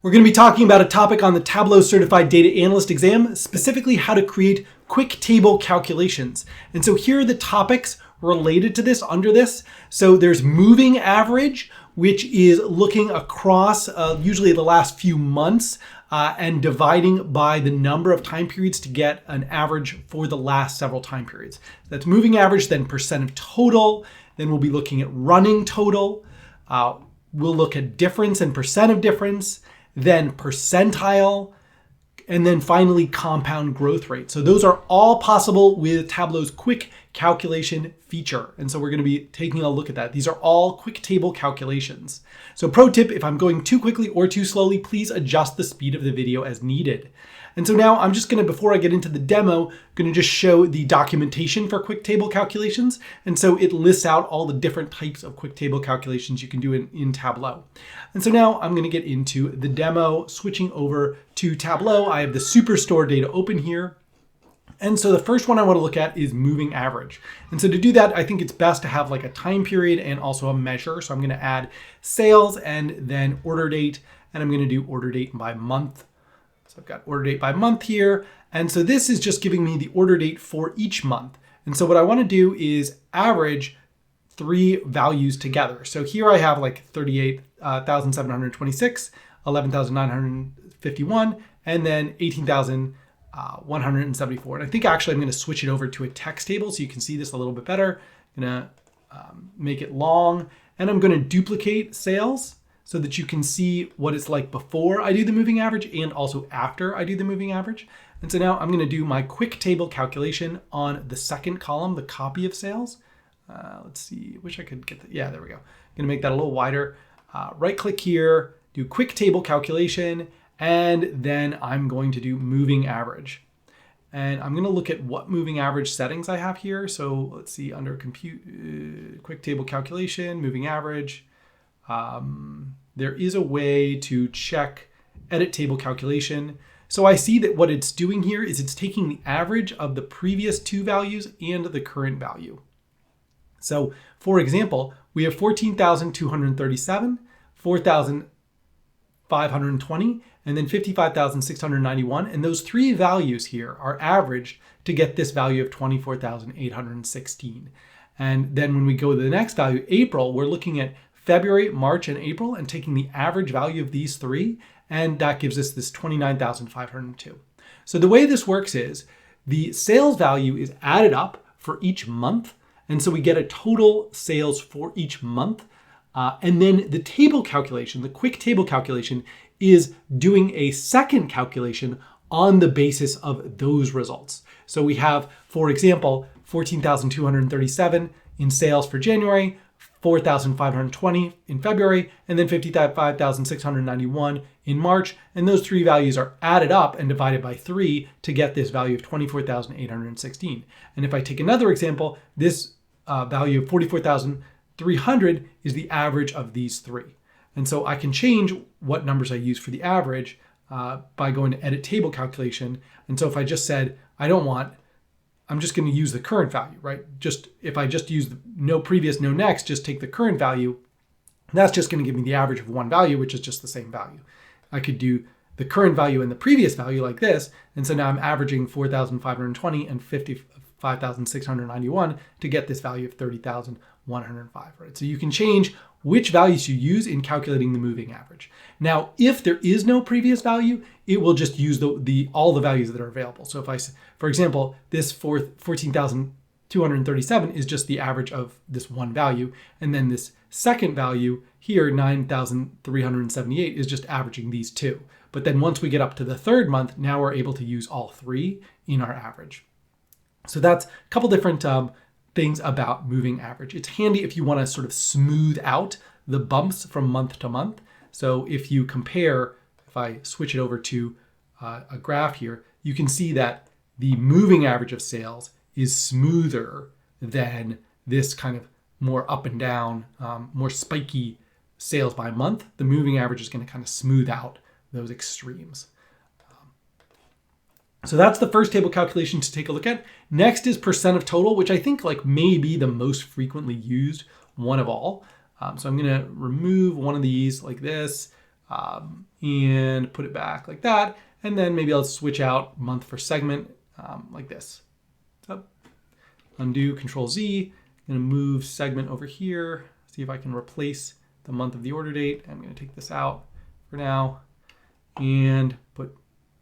We're going to be talking about a topic on the Tableau Certified Data Analyst exam, specifically how to create quick table calculations. And so here are the topics related to this under this. So there's moving average, which is looking across usually the last few months and dividing by the number of time periods to get an average for the last several time periods. That's moving average, then percent of total. Then we'll be looking at running total. We'll look at difference and percent of difference, then percentile, and then finally compound growth rate. So those are all possible with Tableau's quick calculation feature. And so we're going to be taking a look at that. These are all quick table calculations. So pro tip, if I'm going too quickly or too slowly, please adjust the speed of the video as needed. And so now I'm just going to, before I get into the demo, going to just show the documentation for quick table calculations. And so it lists out all the different types of quick table calculations you can do in Tableau. And so now I'm going to get into the demo, switching over to Tableau. I have the Superstore data open here. And so the first one I want to look at is moving average. And so to do that, I think it's best to have like a time period and also a measure. So I'm going to add sales and then order date, and I'm going to do order date by month. So I've got order date by month here. And so this is just giving me the order date for each month. And so what I want to do is average three values together. So here I have like 38,726, 11,951, and then 18,174. And I think actually I'm going to switch it over to a text table so you can see this a little bit better. I'm going to make it long, and I'm going to duplicate sales so that you can see what it's like before I do the moving average and also after I do the moving average. And so now I'm going to do my quick table calculation on the second column, the copy of sales. Let's see, wish I could get that. Yeah, there we go. I'm going to make that a little wider. Right click here, do quick table calculation, and then I'm going to do moving average. And I'm going to look at what moving average settings I have here. So let's see, under compute, quick table calculation, moving average. There is a way to check edit table calculation. So I see that what it's doing here is it's taking the average of the previous two values and the current value. So for example, we have 14,237, 4,520, and then 55,691. And those three values here are averaged to get this value of 24,816. And then when we go to the next value, April, we're looking at February, March, and April and taking the average value of these three, and that gives us this 29,502. So the way this works is the sales value is added up for each month, and so we get a total sales for each month. And then the table calculation, the quick table calculation, is doing a second calculation on the basis of those results. So we have, for example, 14,237 in sales for January, 4,520 in February, and then 55,691 in March. And those three values are added up and divided by 3 to get this value of 24,816. And if I take another example, this value of 44,300 is the average of these three. And so I can change what numbers I use for the average by going to edit table calculation. And so if I just said, I'm just going to use the current value, right? If I just use no previous, no next, just take the current value, that's just going to give me the average of one value, which is just the same value. I could do the current value and the previous value like this. And so now I'm averaging 4,520 and 55,691 to get this value of 30,105, right? So you can change which values you use in calculating the moving average. Now, if there is no previous value, it will just use all the values that are available. So if for example, this 14,237 is just the average of this one value. And then this second value here, 9,378, is just averaging these two. But then once we get up to the third month, now we're able to use all three in our average. So that's a couple different things about moving average. It's handy if you want to sort of smooth out the bumps from month to month. So if you compare, if I switch it over to a graph here, you can see that the moving average of sales is smoother than this kind of more up and down, more spiky sales by month. The moving average is going to kind of smooth out those extremes. So that's the first table calculation to take a look at. Next is percent of total, which I think may be the most frequently used one of all. So I'm going to remove one of these like this. and put it back like that. And then maybe I'll switch out month for segment like this. So undo, Control Z. I'm going to move segment over here. See if I can replace the month of the order date. I'm going to take this out for now and put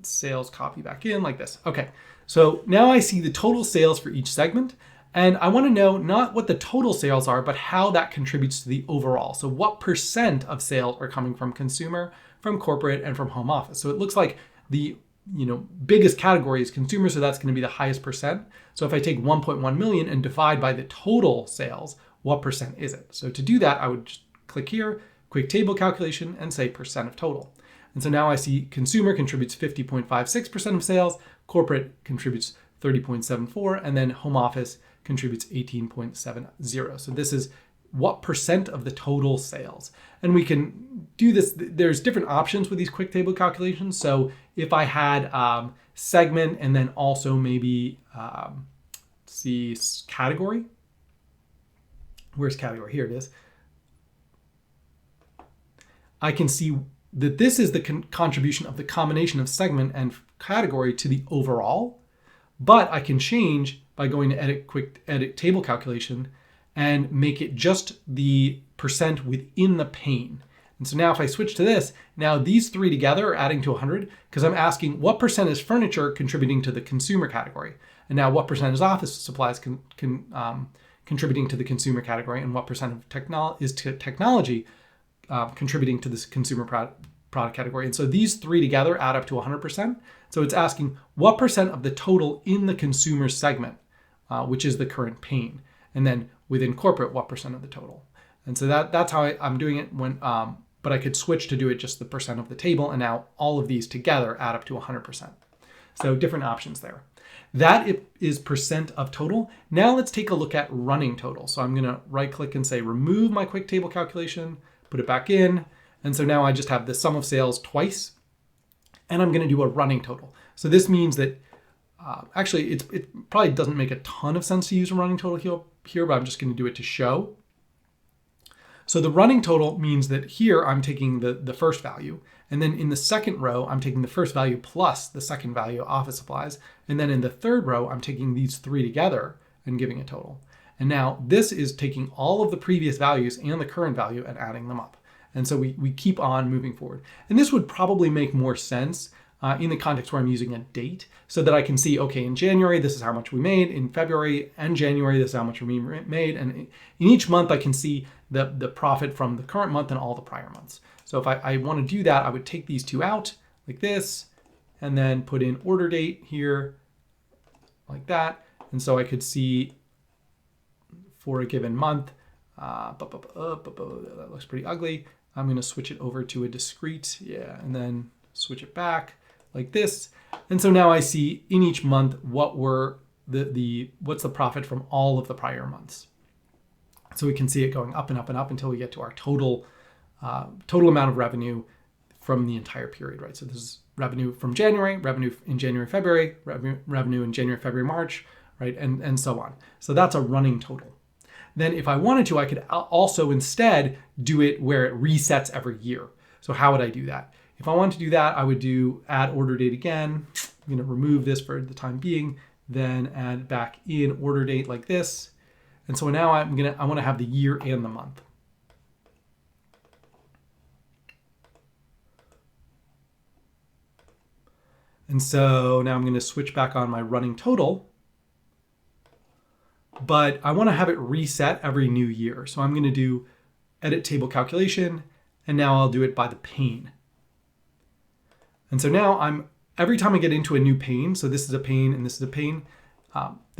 sales copy back in like this. Okay, so now I see the total sales for each segment. And I want to know not what the total sales are, but how that contributes to the overall. So what percent of sales are coming from consumer, from corporate, and from home office. So it looks like the biggest category is consumer, so that's going to be the highest percent. So if I take 1.1 million and divide by the total sales, what percent is it? So to do that, I would just click here, quick table calculation, and say percent of total. And so now I see consumer contributes 50.56% of sales, corporate contributes 30.74%, and then home office contributes 18.70%. So this is what percent of the total sales. And we can do this. There's different options with these quick table calculations. So if I had segment and then also maybe see category. Where's category? Here it is. I can see that this is the contribution of the combination of segment and category to the overall, but I can change by going to quick edit table calculation and make it just the percent within the pane. And so now if I switch to this, now these three together are adding to 100 because I'm asking what percent is furniture contributing to the consumer category, and now what percent is office supplies contributing to the consumer category, and what percent of technology contributing to this consumer product category. And so these three together add up to 100%. So it's asking what percent of the total in the consumer segment, which is the current pane, and then within corporate, what percent of the total. And so that's how I'm doing it when, but I could switch to do it just the percent of the table, and now all of these together add up to 100%. So different options there. That is percent of total. Now let's take a look at running total. So I'm gonna right click and say remove my quick table calculation, put it back in. And so now I just have the sum of sales twice, and I'm gonna do a running total. So this means that actually it probably doesn't make a ton of sense to use a running total here, but I'm just gonna do it to show. So the running total means that here I'm taking the first value, and then in the second row, I'm taking the first value plus the second value, office supplies. And then in the third row, I'm taking these three together and giving a total. And now this is taking all of the previous values and the current value and adding them up. And so we keep on moving forward. And this would probably make more sense in the context where I'm using a date, so that I can see, okay, in January, this is how much we made. In February and January, this is how much we made. And in each month, I can see the profit from the current month and all the prior months. So if I want to do that, I would take these two out like this, and then put in order date here like that. And so I could see for a given month, that looks pretty ugly. I'm going to switch it over to a discrete, and then switch it back like this. And so now I see in each month what were what's the profit from all of the prior months. So we can see it going up and up and up until we get to our total amount of revenue from the entire period, right? So this is revenue from January, revenue in January, February, revenue in January, February, March, right? And so on. So that's a running total. Then if I wanted to, I could also instead do it where it resets every year. So how would I do that? If I wanted to do that, I would do add order date again. I'm going to remove this for the time being, then add back in order date like this. And so now I want to have the year and the month. And so now I'm going to switch back on my running total, but I want to have it reset every new year. So I'm going to do edit table calculation, and now I'll do it by the pane. And so now every time I get into a new pane, so this is a pane and this is a pane,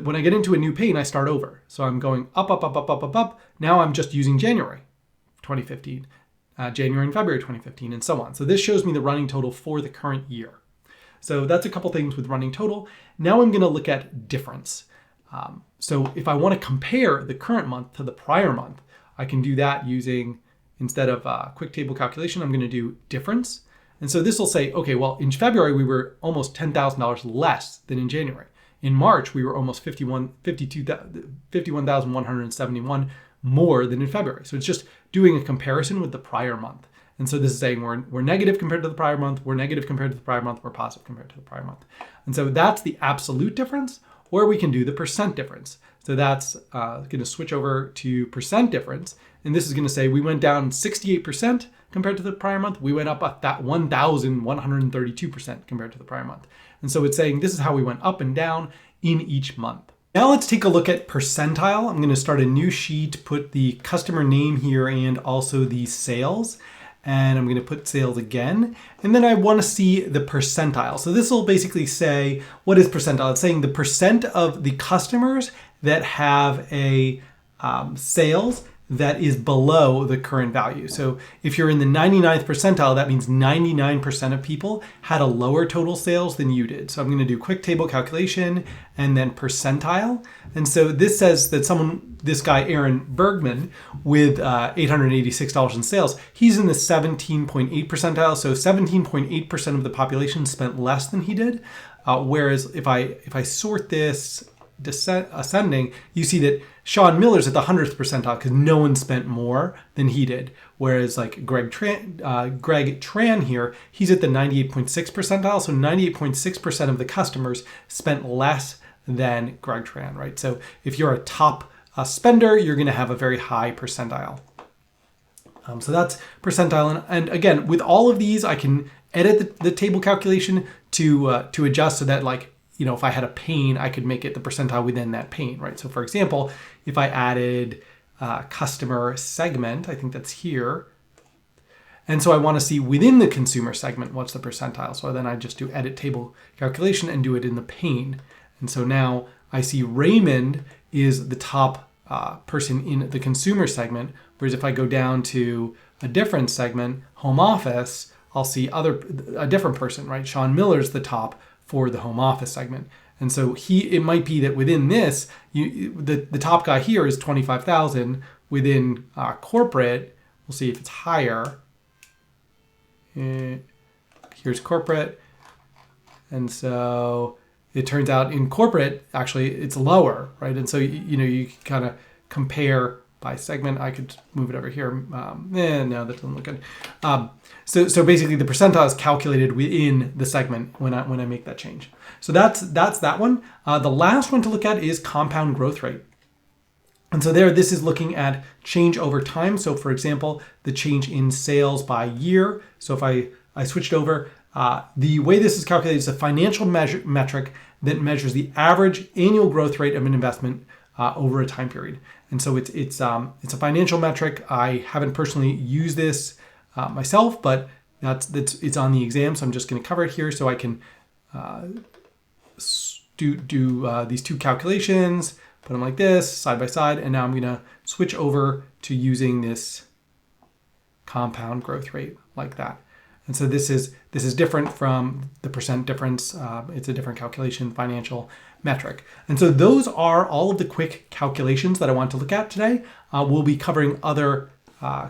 when I get into a new pane, I start over. So I'm going up, up, up, up, up, up, up. Now I'm just using January 2015, January and February 2015, and so on. So this shows me the running total for the current year. So that's a couple things with running total. Now I'm going to look at difference. So if I want to compare the current month to the prior month, I can do that using, instead of quick table calculation, I'm going to do difference. And so this will say, okay, well, in February, we were almost $10,000 less than in January. In March, we were almost 51,171 more than in February. So it's just doing a comparison with the prior month. And so this is saying we're negative compared to the prior month, we're negative compared to the prior month, we're positive compared to the prior month. And so that's the absolute difference, or we can do the percent difference. So that's going to switch over to percent difference. And this is going to say we went down 68% compared to the prior month. We went up at that 1,132% compared to the prior month. And so it's saying this is how we went up and down in each month. Now let's take a look at percentile. I'm going to start a new sheet, put the customer name here and also the sales. And I'm going to put sales again. And then I want to see the percentile. So this will basically say, what is percentile? It's saying the percent of the customers that have a sales that is below the current value. So if you're in the 99th percentile, that means 99% of people had a lower total sales than you did. So I'm going to do quick table calculation and then percentile. And so this says that this guy, Aaron Bergman, with $886 in sales, he's in the 17.8 percentile. So 17.8% of the population spent less than he did. Whereas if I sort this ascending, you see that Sean Miller's at the 100th percentile because no one spent more than he did. Whereas like Greg Tran here, he's at the 98.6 percentile. So 98.6% of the customers spent less than Greg Tran, right? So if you're a top spender, you're going to have a very high percentile. So that's percentile. And again, with all of these, I can edit the table calculation to adjust so that, like, you know, if I had a pane, I could make it the percentile within that pane, right? So for example, if I added customer segment, I think that's here. And so I want to see within the consumer segment, what's the percentile? So then I just do edit table calculation and do it in the pane. And so now I see Raymond is the top person in the consumer segment. Whereas if I go down to a different segment, home office, I'll see a different person, right? Sean Miller's the top for the home office segment. And so it might be that within this, the top guy here is 25,000. Within corporate, we'll see if it's higher. Here's corporate. And so it turns out in corporate, actually, it's lower, right? And so, you can kind of compare by segment. I could move it over here. No, that doesn't look good. So basically the percentile is calculated within the segment when I make that change. So that's that one. The last one to look at is compound growth rate. And so this is looking at change over time. So for example, the change in sales by year. So if I switched over, the way this is calculated is a financial metric that measures the average annual growth rate of an investment over a time period. And so it's a financial metric. I haven't personally used this myself, but it's on the exam. So I'm just going to cover it here so I can do these two calculations, put them like this side by side. And now I'm going to switch over to using this compound growth rate like that. And so this is different from the percent difference. It's a different calculation, financial metric. And so those are all of the quick calculations that I want to look at today. We'll be covering other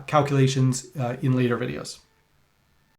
calculations in later videos.